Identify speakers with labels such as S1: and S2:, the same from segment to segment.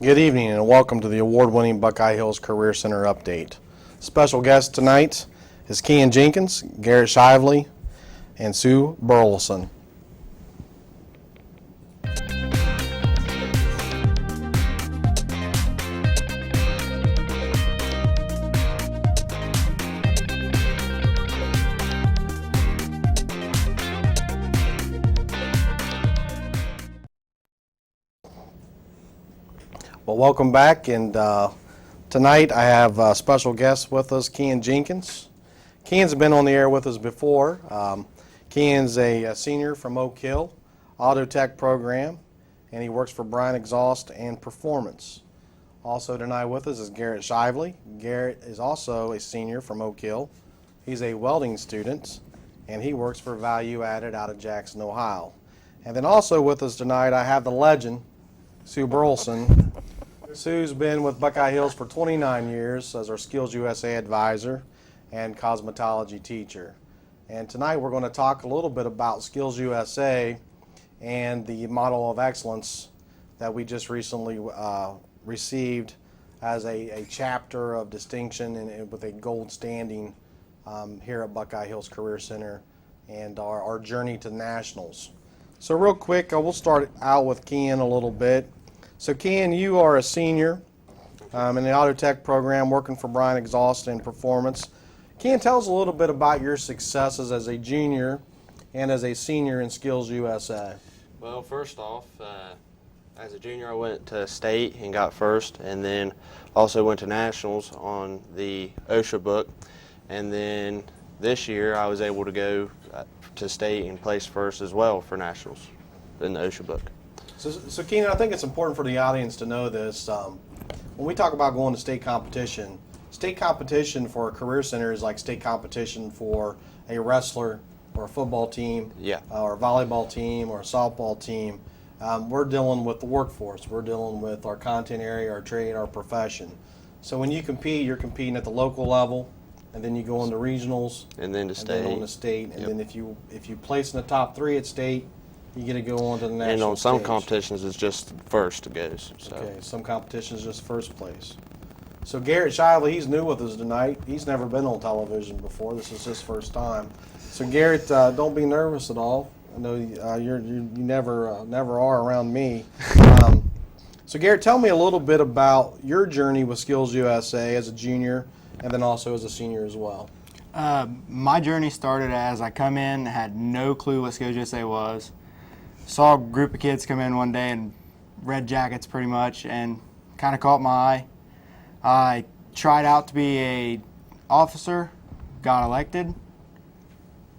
S1: Good evening and welcome to the award-winning Buckeye Hills Career Center update. Special guest tonight is Kean Jenkins, Garrett Shively, and Sue Burleson. Well, welcome back, and tonight I have a special guest with us, Kean Jenkins. Kean's been on the air with us before. Kean's a senior from Oak Hill Auto Tech program, and he works for Bryan Exhaust and Performance. Also tonight with us is Garrett Shively. Garrett is also a senior from Oak Hill. He's a welding student, and he works for Value Added out of Jackson, Ohio. And then also with us tonight I have the legend, Sue Burleson. Sue's been with Buckeye Hills for 29 years as our SkillsUSA advisor and cosmetology teacher. And tonight we're going to talk a little bit about SkillsUSA and the Model of Excellence that we just recently received as a chapter of distinction and with a gold standing here at Buckeye Hills Career Center and our journey to nationals. So real quick, we'll start out with Kean a little bit. So Kean, you are a senior in the Auto Tech program working for Bryan Exhaust and Performance. Kean, tell us a little bit about your successes as a junior and as a senior in SkillsUSA.
S2: Well, first off, as a junior I went to state and got first, and then also went to nationals on the OSHA book. And then this year I was able to go to state and place first as well for nationals in the OSHA book.
S1: So Kean, I think it's important for the audience to know this. When we talk about going to state competition for a career center is like state competition for a wrestler or a football team, or a volleyball team or a softball team. We're dealing with the workforce. We're dealing with our content area, our trade, our profession. So when you compete, you're competing at the local level, and then you go into regionals,
S2: and then to state,
S1: and then on to state, and then if you place in the top 3 at state, you get to go on to the national
S2: And on some
S1: stage.
S2: competitions, it's just first goes. So.
S1: Okay, some competitions just first place. So Garrett Shively, he's new with us tonight. He's never been on television before. This is his first time. So Garrett, don't be nervous at all. I know you never are around me. So Garrett, tell me a little bit about your journey with SkillsUSA as a junior, and then also as a senior as well.
S3: My journey started as I come in, had no clue what SkillsUSA was. Saw a group of kids come in one day in red jackets pretty much and kind of caught my eye. I tried out to be a officer, got elected,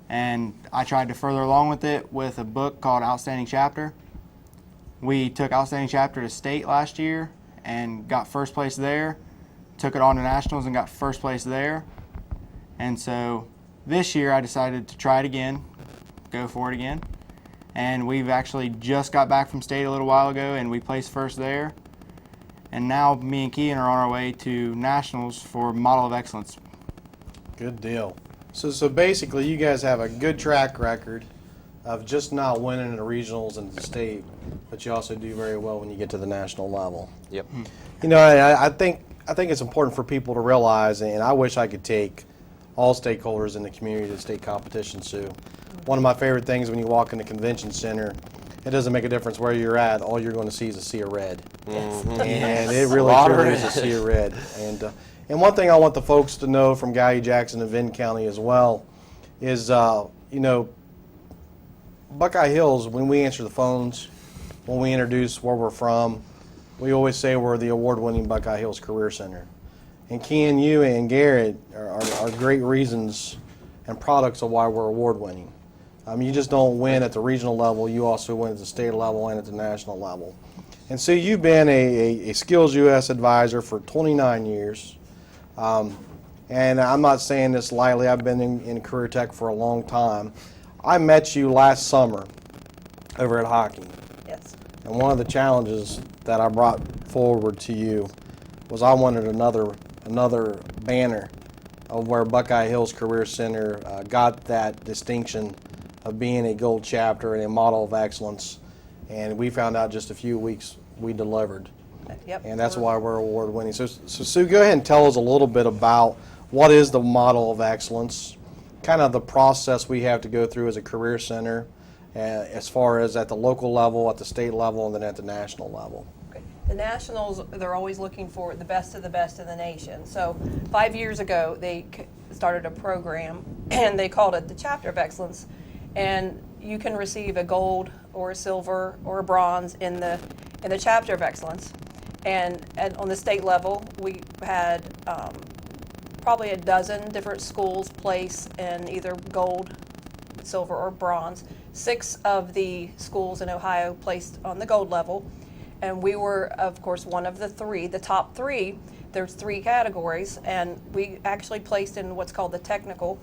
S3: and I tried to further along with it with a book called Outstanding Chapter. We took Outstanding Chapter to state last year and got first place there, took it on to nationals and got first place there. And so this year I decided to try it again, go for it again. And we've actually just got back from state a little while ago and we placed first there. And now me and Kean are on our way to nationals for Model of Excellence.
S1: Good deal. So basically you guys have a good track record of just not winning in the regionals and the state, but you also do very well when you get to the national level.
S2: Yep.
S1: You know, I think it's important for people to realize, and I wish I could take all stakeholders in the community to state competition, Sue. One of my favorite things when you walk in the convention center, it doesn't make a difference where you're at. All you're going to see is a sea of red.
S2: Mm-hmm.
S1: And it really truly is a sea of red. And one thing I want the folks to know from Gallia, Jackson, and Vinton County as well is, you know, Buckeye Hills, when we answer the phones, when we introduce where we're from, we always say we're the award-winning Buckeye Hills Career Center. And Kean, you and Garrett are great reasons and products of why we're award-winning. You just don't win at the regional level, you also win at the state level and at the national level. And so you've been a SkillsUSA advisor for 29 years. And I'm not saying this lightly, I've been in career tech for a long time. I met you last summer over at hockey.
S4: Yes.
S1: And one of the challenges that I brought forward to you was I wanted another banner of where Buckeye Hills Career Center got that distinction of being a gold chapter and a model of excellence. And we found out just a few weeks we delivered.
S4: Yep.
S1: And that's why we're award winning. So Sue, go ahead and tell us a little bit about what is the model of excellence, kind of the process we have to go through as a career center, as far as at the local level, at the state level, and then at the national level.
S4: Okay. The Nationals, they're always looking for the best of the best in the nation. So 5 years ago, they started a program, and they called it the Chapter of Excellence. And you can receive a gold or a silver or a bronze in the Chapter of Excellence. And on the state level, we had probably a dozen different schools place in either gold, silver, or bronze. 6 of the schools in Ohio placed on the gold level, and we were, of course, one of the 3. The top 3, there's 3 categories, and we actually placed in what's called the technical.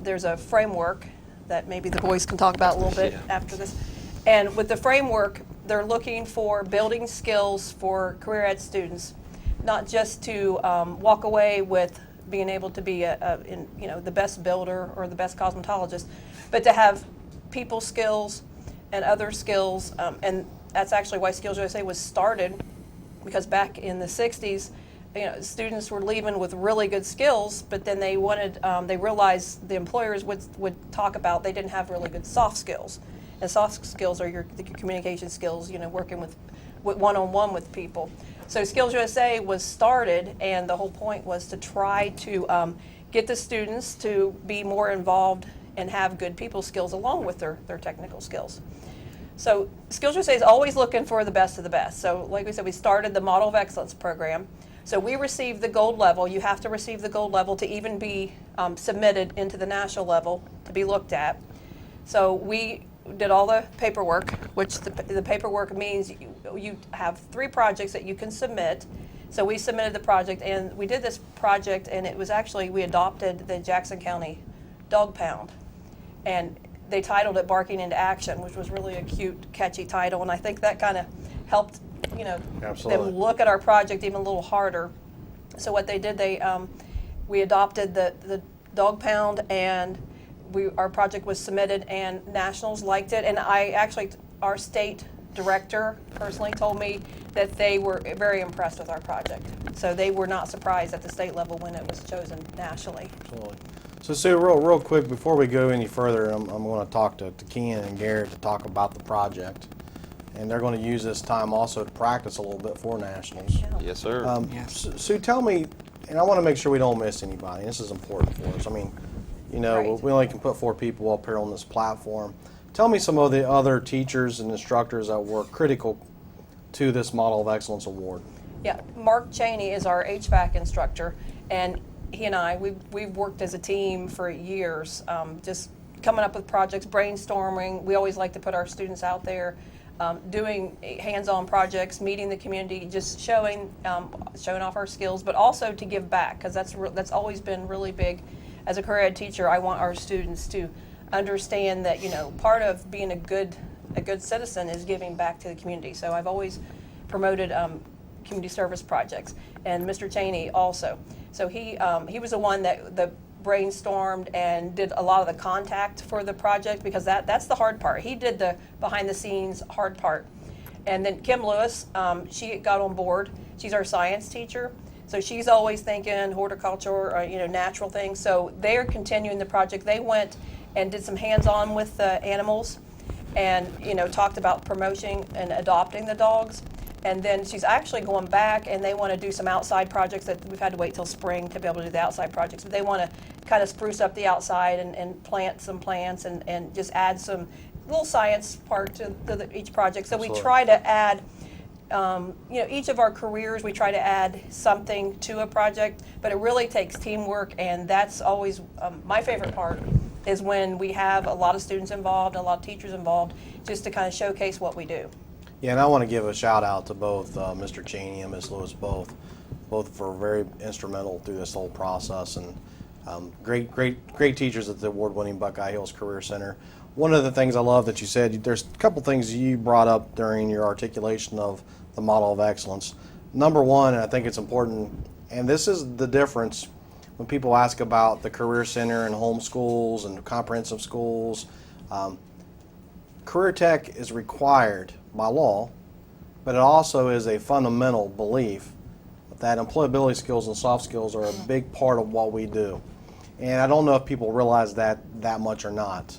S4: There's a framework that maybe the boys can talk about a little bit after this. And with the framework, they're looking for building skills for career ed students, not just to walk away with being able to be the best builder or the best cosmetologist, but to have people skills and other skills. And that's actually why SkillsUSA was started, because back in the 60s, students were leaving with really good skills, but then they realized the employers would talk about they didn't have really good soft skills. And soft skills are your communication skills, working with one-on-one with people. So SkillsUSA was started, and the whole point was to try to get the students to be more involved and have good people skills along with their technical skills. So SkillsUSA is always looking for the best of the best. So like we said, we started the Model of Excellence program. So we received the gold level. You have to receive the gold level to even be submitted into the national level to be looked at. So we did all the paperwork, which the paperwork means you have 3 projects that you can submit. So we submitted the project, and we did this project, and it was actually, we adopted the Jackson County Dog Pound. And they titled it Barking into Action, which was really a cute, catchy title, and I think that kind of helped,
S1: Absolutely.
S4: them look at our project even a little harder. So what they did, we adopted the Dog Pound, and our project was submitted, and nationals liked it. And our state director personally told me that they were very impressed with our project. So they were not surprised at the state level when it was chosen nationally.
S1: Absolutely. So Sue, real quick, before we go any further, I'm going to talk to Ken and Garrett to talk about the project. And they're going to use this time also to practice a little bit for nationals.
S4: Yeah.
S2: Yes, sir.
S1: Sue, tell me, and I want to make sure we don't miss anybody. This is important for us. I mean,
S4: Right.
S1: we only can put 4 people up here on this platform. Tell me some of the other teachers and instructors that were critical to this Model of Excellence Award.
S4: Yeah, Mark Cheney is our HVAC instructor, and he and I, we've worked as a team for years, just coming up with projects, brainstorming. We always like to put our students out there, doing hands-on projects, meeting the community, just showing off our skills, but also to give back, because that's always been really big. As a career ed teacher, I want our students to understand that part of being a good citizen is giving back to the community. So I've always promoted community service projects, and Mr. Cheney also. So he was the one that brainstormed and did a lot of the contact for the project, because that's the hard part. He did the behind the scenes hard part. And then Kim Lewis, she got on board. She's our science teacher. So she's always thinking horticulture, or, natural things. So they're continuing the project. They went and did some hands-on with the animals, and talked about promoting and adopting the dogs. And then she's actually going back, and they want to do some outside projects that we've had to wait till spring to be able to do the outside projects. But they want to kind of spruce up the outside and plant some plants and just add some little science part to each project. So
S1: Absolutely.
S4: we try to add. Each of our careers, we try to add something to a project, but it really takes teamwork, and that's always my favorite part, is when we have a lot of students involved, a lot of teachers involved, just to kind of showcase what we do.
S1: Yeah, and I want to give a shout out to both Mr. Cheney and Ms. Lewis, both for very instrumental through this whole process, and great teachers at the award-winning Buckeye Hills Career Center. One of the things I love that you said, there's a couple things you brought up during your articulation of the Model of Excellence. Number one, and I think it's important, and this is the difference when people ask about the Career Center and home schools and comprehensive schools. Career Tech is required by law but it also is a fundamental belief that employability skills and soft skills are a big part of what we do. And I don't know if people realize that much or not.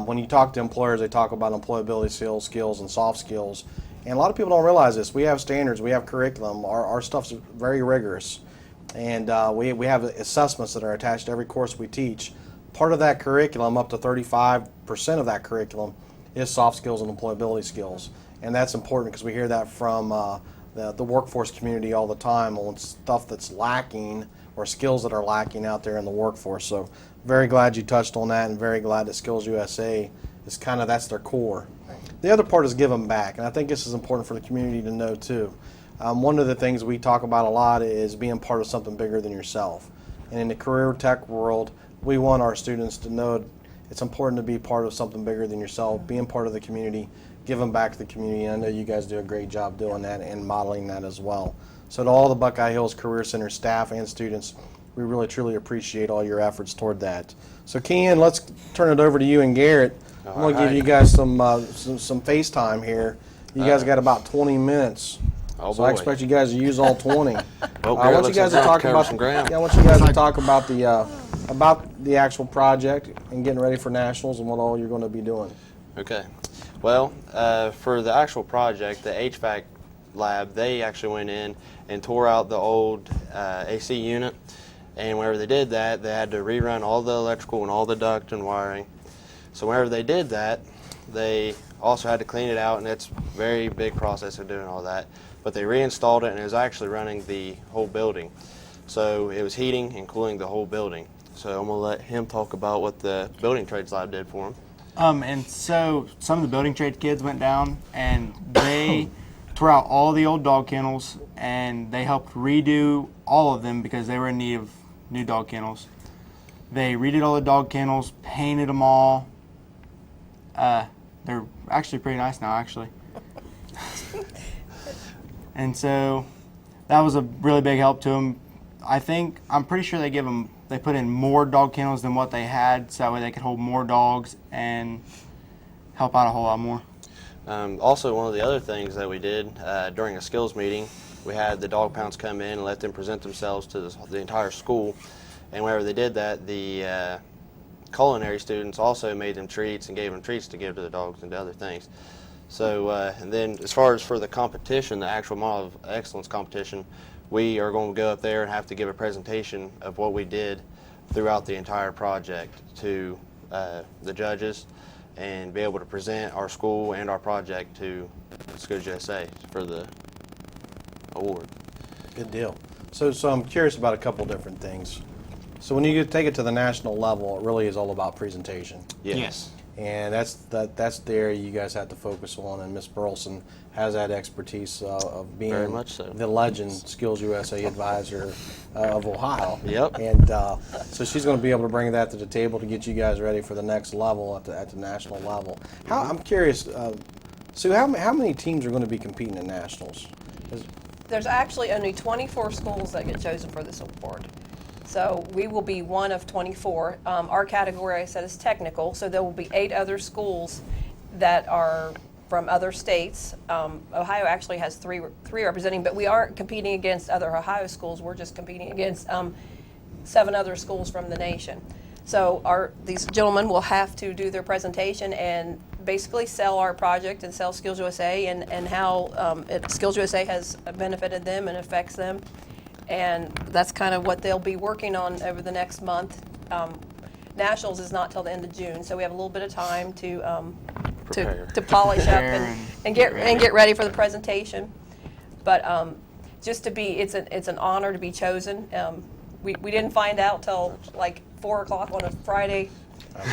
S1: When you talk to employers, they talk about employability skills and soft skills. And a lot of people don't realize this. We have standards, we have curriculum, our stuff's very rigorous. And we have assessments that are attached to every course we teach. Part of that curriculum, up to 35% of that curriculum, is soft skills and employability skills. And that's important because we hear that from the workforce community all the time on stuff that's lacking or skills that are lacking out there in the workforce. So very glad you touched on that, and very glad that SkillsUSA is that's their core. The other part is giving back, and I think this is important for the community to know too. One of the things we talk about a lot is being part of something bigger than yourself. And in the career tech world, we want our students to know it's important to be part of something bigger than yourself, being part of the community, giving back to the community. I know you guys do a great job doing that and modeling that as well. So to all the Buckeye Hills Career Center staff and students, we really truly appreciate all your efforts toward that. So Ken, let's turn it over to you and Garrett. I'm going to give you guys some FaceTime here. You guys got about 20 minutes.
S2: Oh,
S1: So
S2: boy.
S1: I expect you guys to use all 20.
S2: Well,
S1: I
S2: Garrett
S1: want you
S2: looks
S1: guys to
S2: like
S1: talk
S2: covered
S1: about
S2: some ground.
S1: I want you guys to talk about the actual project and getting ready for nationals and what all you're going to be doing.
S2: Okay. Well, for the actual project, the HVAC lab, they actually went in and tore out the old AC unit. And whenever they did that, they had to rerun all the electrical and all the duct and wiring. So whenever they did that, they also had to clean it out, and it's a very big process of doing all that. But they reinstalled it, and it was actually running the whole building. So it was heating and cooling the whole building. So I'm going to let him talk about what the building trades lab did for him.
S3: And so some of the building trade kids went down and they tore out all the old dog kennels, and they helped redo all of them because they were in need of new dog kennels. They redid all the dog kennels, painted them all. They're actually pretty nice now, actually. And so that was a really big help to them. I'm pretty sure they put in more dog kennels than what they had, so that way they could hold more dogs and help out a whole lot more.
S2: Also, one of the other things that we did during a skills meeting, we had the dog pounds come in and let them present themselves to the entire school. And whenever they did that, the culinary students also made them treats and gave them treats to give to the dogs and to other things. So, and then as far as for the competition, the actual Model of Excellence competition, we are going to go up there and have to give a presentation of what we did throughout the entire project to the judges and be able to present our school and our project to SkillsUSA for the award.
S1: Good deal. So I'm curious about a couple different things. So when you take it to the national level, it really is all about presentation.
S2: Yes.
S1: And that's the area you guys have to focus on, and Ms. Burleson has that expertise of being
S2: Very much so.
S1: the legend SkillsUSA advisor of Ohio.
S2: Yep.
S1: And so she's going to be able to bring that to the table to get you guys ready for the next level at the national level. I'm curious, Sue, how many teams are going to be competing at nationals?
S4: There's actually only 24 schools that get chosen for this award. So we will be one of 24. Our category, I said, is technical, so there will be 8 other schools that are from other states. Ohio actually has three representing, but we aren't competing against other Ohio schools. We're just competing against 7 other schools from the nation. So these gentlemen will have to do their presentation and basically sell our project and sell SkillsUSA and how SkillsUSA has benefited them and affects them. And that's kind of what they'll be working on over the next month. Nationals is not till the end of June, so we have a little bit of time to polish up and get ready for the presentation. But just it's an honor to be chosen. We didn't find out till like 4 o'clock on a Friday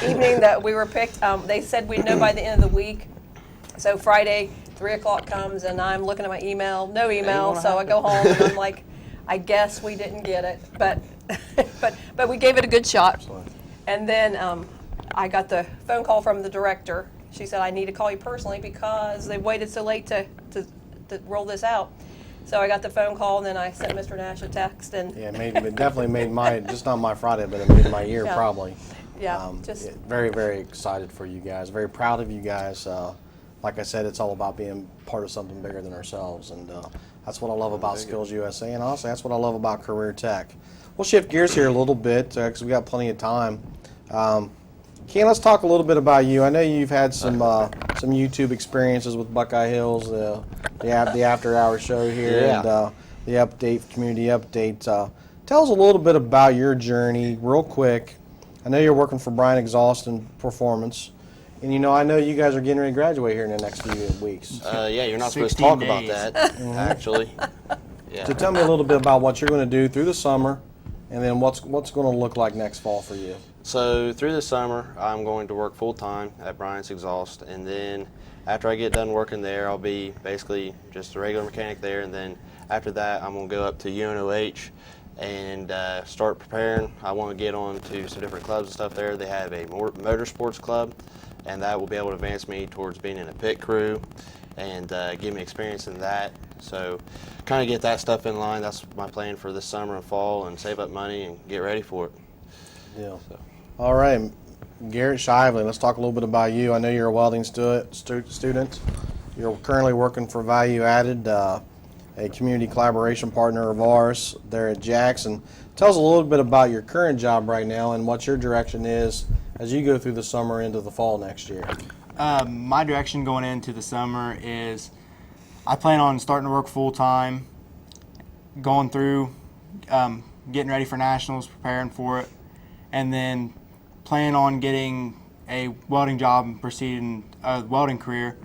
S4: evening that we were picked. They said we'd know by the end of the week. So Friday, 3 o'clock comes, and I'm looking at my email, no email. So I go home and I'm like, I guess we didn't get it, but we gave it a good shot.
S1: Excellent.
S4: And then I got the phone call from the director. She said, I need to call you personally because they waited so late to roll this out. So I got the phone call, and then I sent Mr. Nash a text. And
S1: Yeah, it definitely made my, just not my Friday, but it made my year probably.
S4: Yeah,
S1: Very, very excited for you guys. Very proud of you guys. like I said, it's all about being part of something bigger than ourselves, and that's what I love about SkillsUSA, and honestly, that's what I love about Career Tech. We'll shift gears here a little bit because we got plenty of time. Ken, let's talk a little bit about you. I know you've had some YouTube experiences with Buckeye Hills, the after-hour show here,
S2: Yeah.
S1: and the update, community update. Tell us a little bit about your journey, real quick. I know you're working for Brian Exhaust and Performance, and I know you guys are getting ready to graduate here in the next few weeks.
S2: Yeah, you're not supposed to
S3: 16
S2: talk about
S3: days.
S2: that, actually. Yeah.
S1: So tell me a little bit about what you're going to do through the summer, and then what's going to look like next fall for you.
S2: So through the summer, I'm going to work full-time at Bryant's Exhaust, and then after I get done working there, I'll be basically just a regular mechanic there, and then after that, I'm going to go up to UNOH and start preparing. I want to get on to some different clubs and stuff there. They have a motorsports club, and that will be able to advance me towards being in a pit crew and give me experience in that. So kind of get that stuff in line. That's my plan for this summer and fall, and save up money and get ready for it.
S1: Yeah. All right, Garrett Shively, let's talk a little bit about you. I know you're a welding student. You're currently working for Value Added, a community collaboration partner of ours there at Jackson. Tell us a little bit about your current job right now and what your direction is as you go through the summer into the fall next year.
S3: My direction going into the summer is I plan on starting to work full-time, going through, getting ready for nationals, preparing for it, and then plan on getting a welding job and proceeding a welding career.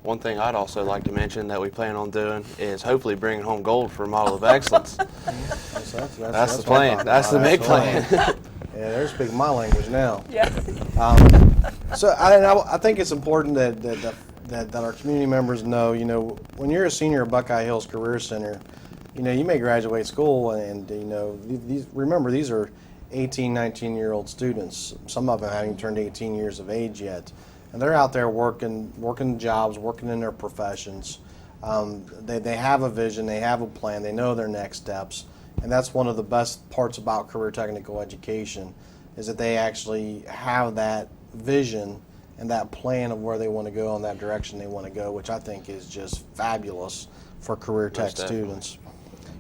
S2: One thing I'd also like to mention that we plan on doing is hopefully bringing home gold for Model of Excellence. That's the plan. That's the big plan.
S1: Yeah, there's speaking my language now.
S4: Yeah.
S1: So I think it's important that our community members know, when you're a senior at Buckeye Hills Career Center, you may graduate school and, these are 18, 19-year-old students. Some of them haven't turned 18 years of age yet. And they're out there working jobs, working in their professions. They have a vision, they have a plan, they know their next steps. And that's one of the best parts about career technical education, is that they actually have that vision and that plan of where they want to go and that direction they want to go, which I think is just fabulous for career tech
S2: Most definitely.
S1: students.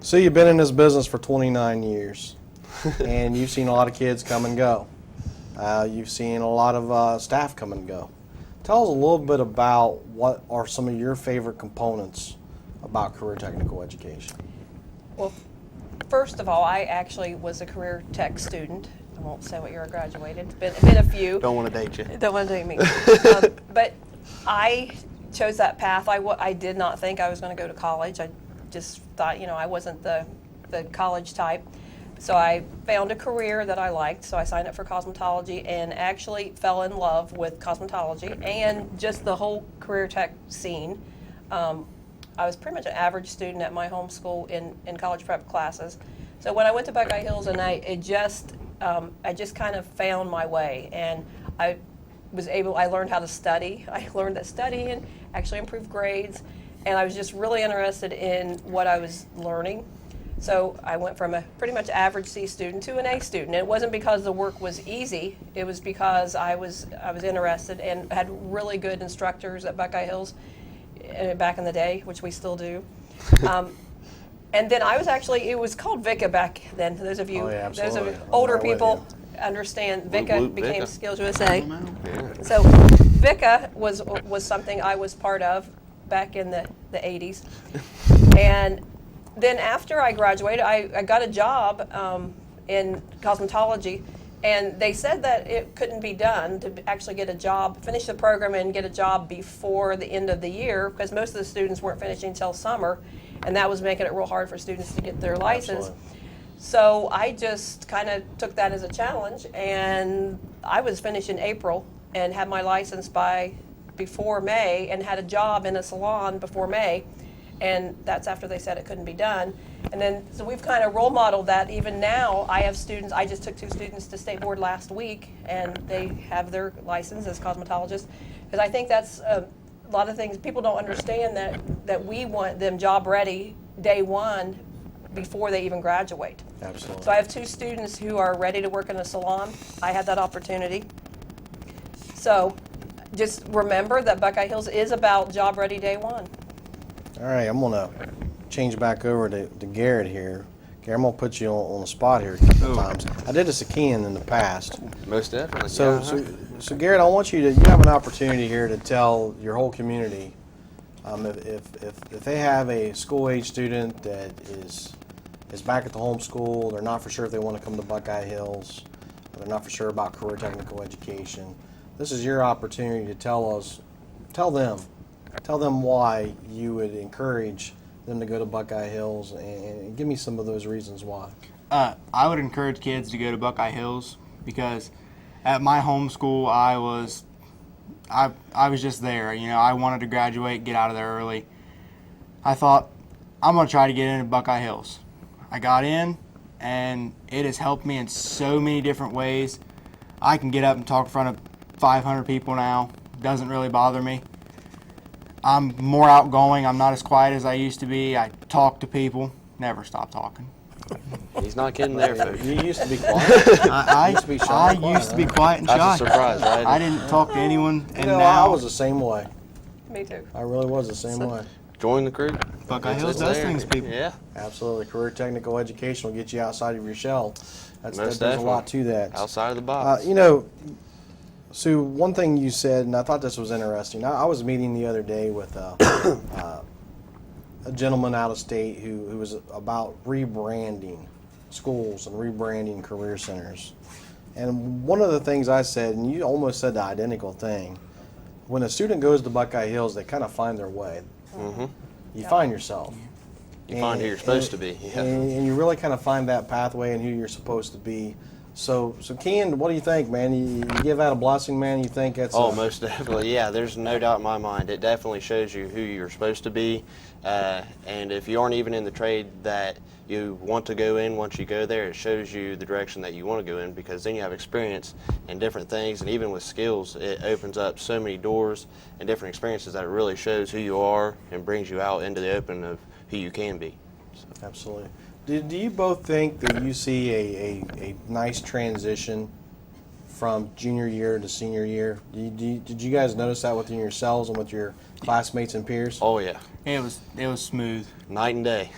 S1: So you've been in this business for 29 years, and you've seen a lot of kids come and go. You've seen a lot of staff come and go. Tell us a little bit about what are some of your favorite components about career technical education.
S4: Well, first of all, I actually was a career tech student. I won't say what year I graduated. It's been a few.
S2: Don't want to date you.
S4: Don't want to date me. But I chose that path. I did not think I was going to go to college. I just thought, I wasn't the college type. So I found a career that I liked, so I signed up for cosmetology and actually fell in love with cosmetology and just the whole career tech scene. I was pretty much an average student at my home school in college prep classes. So when I went to Buckeye Hills, and I just kind of found my way, and I learned how to study. I learned that studying actually improved grades, and I was just really interested in what I was learning. So I went from a pretty much average C student to an A student. And it wasn't because the work was easy. It was because I was interested and had really good instructors at Buckeye Hills back in the day, which we still do. And then it was called VICA back then. Those of you,
S1: yeah,
S4: those
S1: absolutely.
S4: of older
S1: I'm right with
S4: people understand VICA
S2: whoop,
S4: became
S2: VICA.
S4: SkillsUSA.
S2: Yeah.
S4: So VICA was something I was part of back in the 80s. And then after I graduated, I got a job in cosmetology, and they said that it couldn't be done to actually get a job, finish the program and get a job before the end of the year, because most of the students weren't finishing until summer, and that was making it real hard for students to get their license.
S1: Absolutely.
S4: So I just kind of took that as a challenge, and I was finished in April and had my license before May and had a job in a salon before May. And that's after they said it couldn't be done. And then, so we've kind of role modeled that. Even now, I have students, I just took 2 students to state board last week, and they have their license as cosmetologists. Because I think that's a lot of things, people don't understand that we want them job ready day one before they even graduate.
S1: Absolutely.
S4: So I have 2 students who are ready to work in a salon. I had that opportunity. So just remember that Buckeye Hills is about job ready day one.
S1: All right, I'm going to change back over to Garrett here. Garrett, I'm going to put you on the spot here a couple times. I did this to Ken in the past.
S2: Most definitely.
S1: So,
S2: yeah,
S1: so Garrett, I want you have an opportunity here to tell your whole community if they have a school-age student that is back at the home school, they're not for sure if they want to come to Buckeye Hills, or they're not for sure about career technical education. This is your opportunity to tell them why you would encourage them to go to Buckeye Hills, and give me some of those reasons why.
S3: I would encourage kids to go to Buckeye Hills because at my home school, I was just there. You know, I wanted to graduate, get out of there early. I thought, I'm going to try to get into Buckeye Hills. I got in, and it has helped me in so many different ways. I can get up and talk in front of 500 people now. Doesn't really bother me. I'm more outgoing. I'm not as quiet as I used to be. I talk to people. Never stop talking.
S2: He's not kidding there, folks.
S1: You used to be quiet.
S3: I
S1: used to be shy and
S3: used to be quiet and shy.
S2: That's a surprise, right?
S3: I didn't talk to anyone, and
S1: I
S3: now
S1: was the same way.
S4: Me too.
S1: I really was the same way.
S2: Join the crew.
S3: Buckeye Hills
S2: It's
S3: does
S2: there.
S3: things, people.
S2: Yeah.
S1: Absolutely. Career technical education will get you outside of your shell.
S2: Most
S1: There's a
S2: definitely.
S1: lot to that.
S2: Outside of the box.
S1: Sue, one thing you said, and I thought this was interesting. I was meeting the other day with a gentleman out of state who was about rebranding schools and rebranding career centers. And one of the things I said, and you almost said the identical thing, when a student goes to Buckeye Hills, they kind of find their way.
S2: Mm-hmm.
S1: You find yourself.
S2: You find who you're supposed to be. Yeah.
S1: And you really kind of find that pathway and who you're supposed to be. So Ken, what do you think, man? You give that a blessing, man? You think that's
S2: Most definitely. Yeah, there's no doubt in my mind. It definitely shows you who you're supposed to be. And if you aren't even in the trade that you want to go in, once you go there, it shows you the direction that you want to go in, because then you have experience in different things. And even with skills, it opens up so many doors and different experiences that it really shows who you are and brings you out into the open of who you can be. So.
S1: Absolutely. Do you both think that you see a nice transition from junior year to senior year? Did you guys notice that within yourselves and with your classmates and peers?
S2: Oh, yeah.
S3: It was smooth.
S2: Night and day.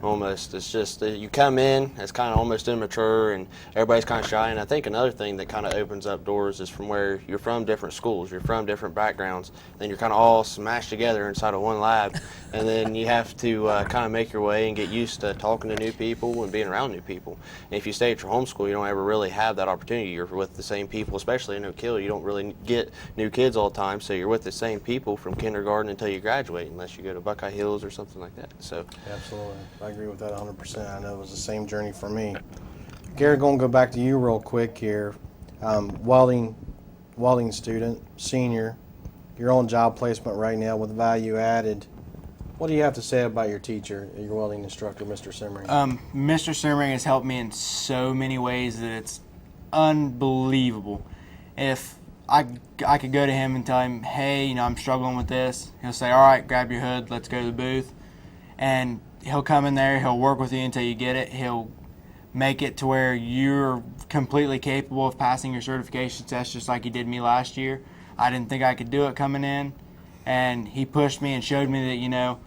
S2: Almost. It's just you come in, it's kind of almost immature, and everybody's kind of shy. And I think another thing that kind of opens up doors is from where you're from different schools, you're from different backgrounds, then you're kind of all smashed together inside of one lab, and then you have to kind of make your way and get used to talking to new people and being around new people. And if you stay at your home school, you don't ever really have that opportunity. You're with the same people, especially in Oak Hill. You don't really get new kids all the time, so you're with the same people from kindergarten until you graduate, unless you go to Buckeye Hills or something like that. So
S1: Absolutely. I agree with that 100%. I know it was the same journey for me. Garrett, going to go back to you real quick here. Welding student, senior, your own job placement right now with value added. What do you have to say about your teacher, your welding instructor, Mr. Simmering?
S3: Mr. Simmering has helped me in so many ways that it's unbelievable. If I could go to him and tell him, hey, I'm struggling with this, he'll say, all right, grab your hood, let's go to the booth. And he'll come in there, he'll work with you until you get it. He'll make it to where you're completely capable of passing your certification test, just like he did me last year. I didn't think I could do it coming in, and he pushed me and showed me that,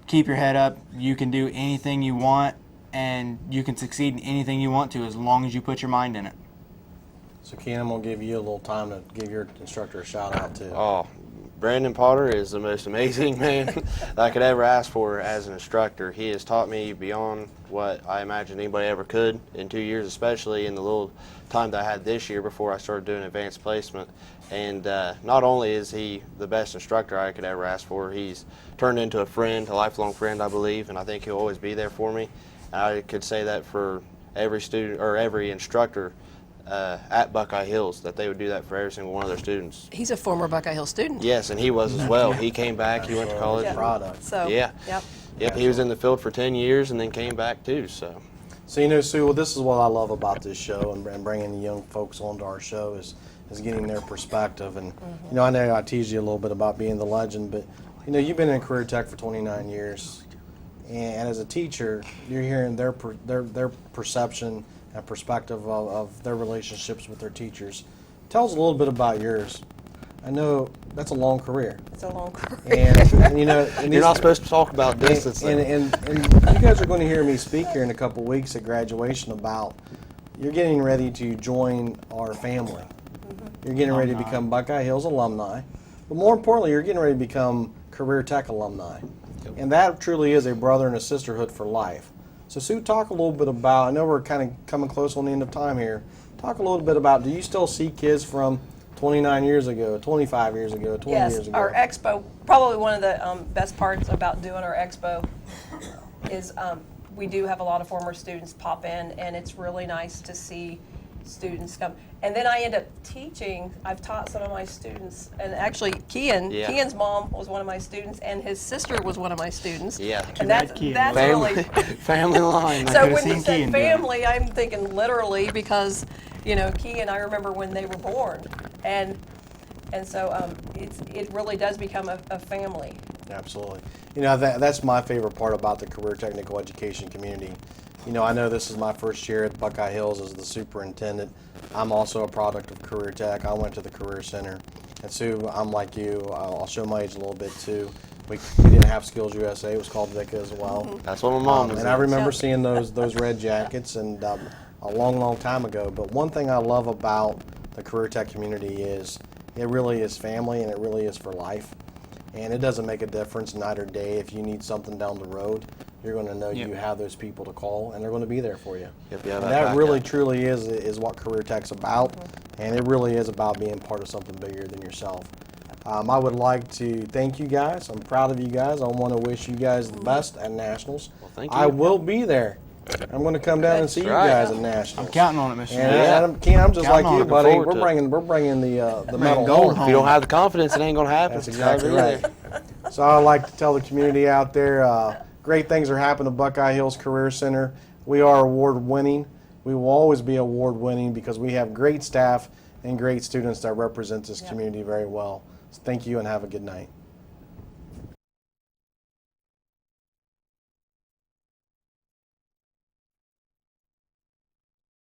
S3: keep your head up, you can do anything you want, and you can succeed in anything you want to as long as you put your mind in it.
S1: So, Ken, I'm going to give you a little time to give your instructor a shout out too.
S2: Oh, Brandon Potter is the most amazing man that I could ever ask for as an instructor. He has taught me beyond what I imagined anybody ever could in 2 years, especially in the little time that I had this year before I started doing advanced placement. And not only is he the best instructor I could ever ask for, he's turned into a friend, a lifelong friend, I believe, and I think he'll always be there for me. And I could say that for every student or every instructor at Buckeye Hills, that they would do that for every single one of their students.
S4: He's a former Buckeye Hill student.
S2: Yes, and he was as well. He came back, he went to college.
S4: Yeah.
S1: Product.
S4: So,
S2: Yeah.
S4: Yep.
S2: Yep, he was in the field for 10 years and then came back too, so.
S1: So, Sue, well, this is what I love about this show and bringing the young folks onto our show is getting their perspective. And, I know I teased you a little bit about being the legend, but, you've been in career tech for 29 years. and as a teacher, you're hearing their perception and perspective of their relationships with their teachers. Tell us a little bit about yours. I know that's a long career.
S4: It's a long career.
S1: And you know, and
S2: You're not supposed to talk about distance.
S1: and you guys are going to hear me speak here in a couple weeks at graduation about you're getting ready to join our family. You're getting ready to become Buckeye Hills alumni. But more importantly, you're getting ready to become Career Tech alumni. And that truly is a brother and a sisterhood for life. So Sue, talk a little bit about, I know we're kind of coming close on the end of time here. Talk a little bit about, do you still see kids from 29 years ago, 25 years ago, 20 years
S4: Yes,
S1: ago?
S4: our expo, probably one of the best parts about doing our expo is we do have a lot of former students pop in, and it's really nice to see students come. And then I end up teaching. I've taught some of my students, and actually Kian's mom was one of my students, and his sister was one of my students.
S2: Yeah.
S4: And that's
S2: Family,
S4: really
S2: family line.
S4: so
S3: could've
S4: when you
S3: seen
S4: said
S3: Kian do it.
S4: family, I'm thinking literally because, you know, Kian, I remember when they were born, and so it really does become a family.
S1: Absolutely. You know, that's my favorite part about the career technical education community. You know, I know this is my first year at Buckeye Hills as the superintendent. I'm also a product of Career Tech. I went to the Career Center. And Sue, I'm like you. I'll show my age a little bit too. We didn't have SkillsUSA. It was called VICA as well.
S2: That's what my mom was
S1: And
S2: in.
S1: I remember seeing those red jackets and a long time ago. But one thing I love about the Career Tech community is it really is family and it really is for life. And it doesn't make a difference night or day. If you need something down the road, you're going to know you have those people to call, and they're going to be there for you.
S2: Yep, yeah,
S1: And
S2: that
S1: that really,
S2: backup.
S1: truly is what Career Tech's about, and it really is about being part of something bigger than yourself. I would like to thank you guys. I'm proud of you guys. I want to wish you guys the best at Nationals.
S2: Well, thank
S1: I
S2: you.
S1: will be there. I'm going to come down and see you
S2: Right.
S1: guys at Nationals.
S3: I'm counting on it, Mr.
S1: And
S3: Mayor.
S1: Adam, Ken, I'm just
S3: Counting
S1: like
S3: on
S1: you,
S3: it.
S1: buddy.
S2: Forward to it.
S1: We're bringing the medal
S3: gold
S1: home.
S2: If you don't have the confidence, it ain't gonna happen.
S1: That's
S2: It's gotta
S1: exactly
S2: be
S1: right.
S2: there.
S1: So I'd like to tell the community out there, great things are happening at Buckeye Hills Career Center. We are award winning. We will always be award winning because we have great staff and great students that represent this community very well. So thank you and have a good night.